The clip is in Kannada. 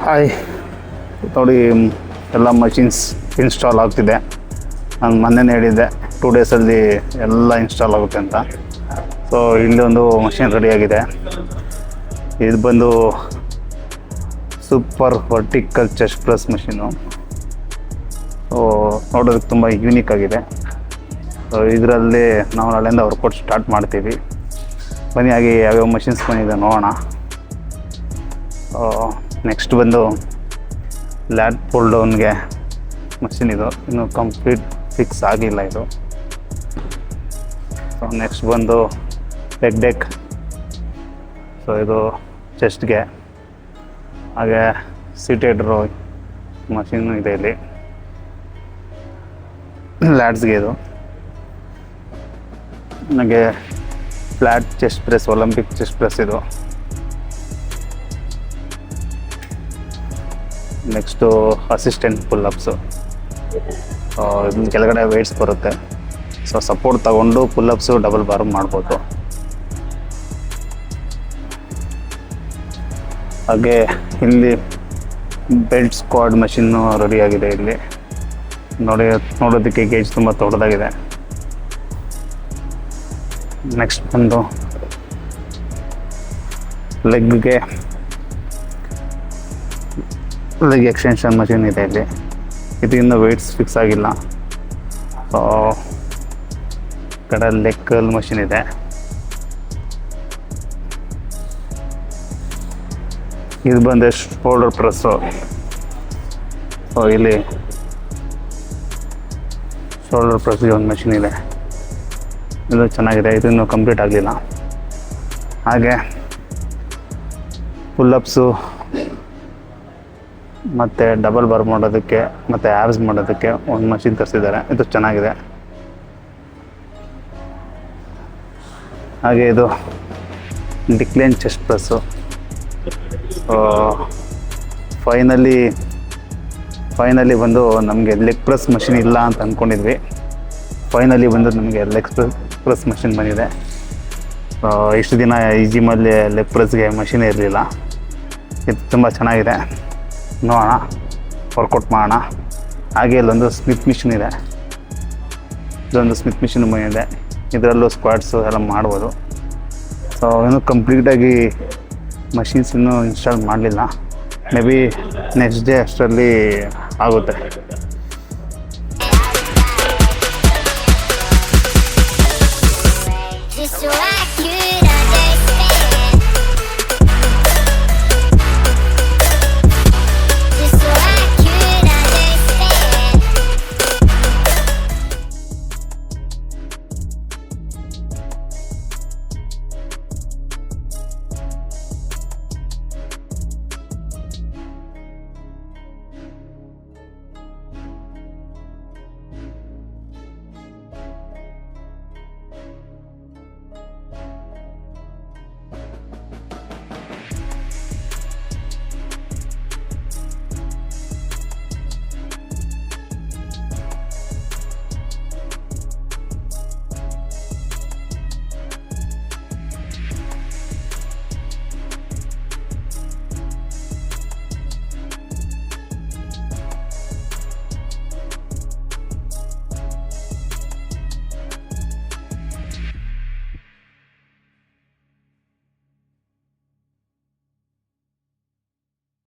ಹಾಯ್, ನೋಡಿ ಎಲ್ಲ ಮಷಿನ್ಸ್ ಇನ್ಸ್ಟಾಲ್ ಆಗ್ತಿದೆ. ನಾನು ಮೊನ್ನೆ ಹೇಳಿದ್ದೆ 2 ಡೇಸಲ್ಲಿ ಎಲ್ಲ ಇನ್ಸ್ಟಾಲ್ ಆಗುತ್ತೆ ಅಂತ. ಸೊ ಇಲ್ಲೊಂದು ಮಷಿನ್ ರೆಡಿಯಾಗಿದೆ. ಇದು ಬಂದು super vertical chest press machine. So ನೋಡೋದಕ್ಕೆ ತುಂಬ ಯೂನಿಕ್ ಆಗಿದೆ. ಸೊ ಇದರಲ್ಲಿ ನಾವು ನಾಳೆಯಿಂದ ವರ್ಕೌಟ್ ಸ್ಟಾರ್ಟ್ ಮಾಡ್ತೀವಿ. ಬನ್ನಿ ಹಾಗೆ ಯಾವ್ಯಾವ ಮಷಿನ್ಸ್ ಬಂದಿದೆ ನೋಡೋಣ. ನೆಕ್ಸ್ಟ್ ಬಂದು ಲ್ಯಾಟ್ ಪುಲ್ ಡೌನ್ಗೆ ಮಷಿನ್. ಇದು ಇನ್ನು ಕಂಪ್ಲೀಟ್ ಫಿಕ್ಸ್ ಆಗಿಲ್ಲ ಇದು. ಸೊ ನೆಕ್ಸ್ಟ್ ಬಂದು ಲೆಗ್ ಡೆಕ್. ಸೊ ಇದು ಚೆಸ್ಟ್ಗೆ. ಹಾಗೆ ಸೀಟೆಡ್ ರೋ ಮಷೀನು ಇದೆ ಇಲ್ಲಿ. ಲ್ಯಾಟ್ಸ್ಗೆ ಇದು. ನನಗೆ flat chest press, olympic chest press ಇದು. Next assistant pullups. ಕೆಳಗಡೆ ವೇಟ್ಸ್ ಬರುತ್ತೆ. ಸೊ ಸಪೋರ್ಟ್ ತಗೊಂಡು ಪುಲ್ಲಪ್ಸು ಡಬಲ್ ಬಾರ್ ಮಾಡ್ಬೋದು. ಹಾಗೆ ಇಲ್ಲಿ ಬೆಲ್ಟ್ ಸ್ಕ್ವಾಡ್ ಮಷಿನ್ನು ರೆಡಿಯಾಗಿದೆ. ಇಲ್ಲಿ ನೋಡೋದಕ್ಕೆ ಗೇಜ್ ತುಂಬ ದೊಡ್ಡದಾಗಿದೆ. ನೆಕ್ಸ್ಟ್ ಬಂದು ಲೆಗ್ ಎಕ್ಸ್ಟೆನ್ಷನ್ ಮಷಿನ್ ಇದೆ ಇಲ್ಲಿ. ಇದು ಇನ್ನೂ ವೆಯ್ಟ್ಸ್ ಫಿಕ್ಸ್ ಆಗಿಲ್ಲ. ಸೊ ಕಡೆ ಲೆಗ್ ಕರ್ಲ್ ಮಷಿನ್ ಇದೆ. ಇದು ಬಂದು ಶೋಲ್ಡರ್ ಪ್ರೆಸ್ಸು. ಸೊ ಇಲ್ಲಿ ಶೋಲ್ಡರ್ ಪ್ರೆಸ್ಗೆ ಒಂದು ಮಷಿನ್ ಇದೆ. ಇದು ಚೆನ್ನಾಗಿದೆ. ಇದು ಇನ್ನೂ ಕಂಪ್ಲೀಟ್ ಆಗಲಿಲ್ಲ. ಹಾಗೆ ಪುಲ್ಲಪ್ಸು ಮತ್ತು ಡಬಲ್ ಬಾರ್ ಮಾಡೋದಕ್ಕೆ ಮತ್ತು ಆ್ಯಬ್ಸ್ ಮಾಡೋದಕ್ಕೆ ಒಂದು ಮಷಿನ್ ತರಿಸಿದ್ದಾರೆ. ಇದು ಚೆನ್ನಾಗಿದೆ. ಹಾಗೆ ಇದು ಡಿಕ್ಲೈನ್ ಚೆಸ್ಟ್ ಪ್ರೆಸ್ಸು. ಫೈನಲಿ ಬಂದು ನಮಗೆ ಲೆಗ್ ಪ್ರೆಸ್ ಮಷಿನ್ ಇಲ್ಲ ಅಂತ ಅಂದ್ಕೊಂಡಿದ್ವಿ. ಫೈನಲಿ ಬಂದು ನಮಗೆ ಲೆಗ್ ಪ್ರೆಸ್ ಮಷಿನ್ ಬಂದಿದೆ. ಇಷ್ಟು ದಿನ ಈ ಜಿಮ್ಮಲ್ಲಿ ಲೆಗ್ ಪ್ರೆಸ್ಗೆ ಮಷಿನ್ ಇರಲಿಲ್ಲ. ಇದು ತುಂಬ ಚೆನ್ನಾಗಿದೆ. ನೋಡೋಣ, ವರ್ಕೌಟ್ ಮಾಡೋಣ. ಹಾಗೆ ಇಲ್ಲೊಂದು ಸ್ಮಿತ್ ಮಿಷಿನ್ ಇದೆ. ಇದೊಂದು ಸ್ಮಿತ್ ಮಿಷಿನ್ ಬಂದಿದೆ. ಇದರಲ್ಲೂ ಸ್ಕ್ವಾಡ್ಸು ಎಲ್ಲ ಮಾಡ್ಬೋದು. ಸೊ ಇನ್ನೂ ಕಂಪ್ಲೀಟಾಗಿ ಮಷಿನ್ಸ್ ಇನ್ನೂ ಇನ್ಸ್ಟಾಲ್ ಮಾಡಲಿಲ್ಲ. ಮೇ ಬಿ ನೆಕ್ಸ್ಟ್ ಡೇ ಅಷ್ಟರಲ್ಲಿ ಆಗುತ್ತೆ. Just so I could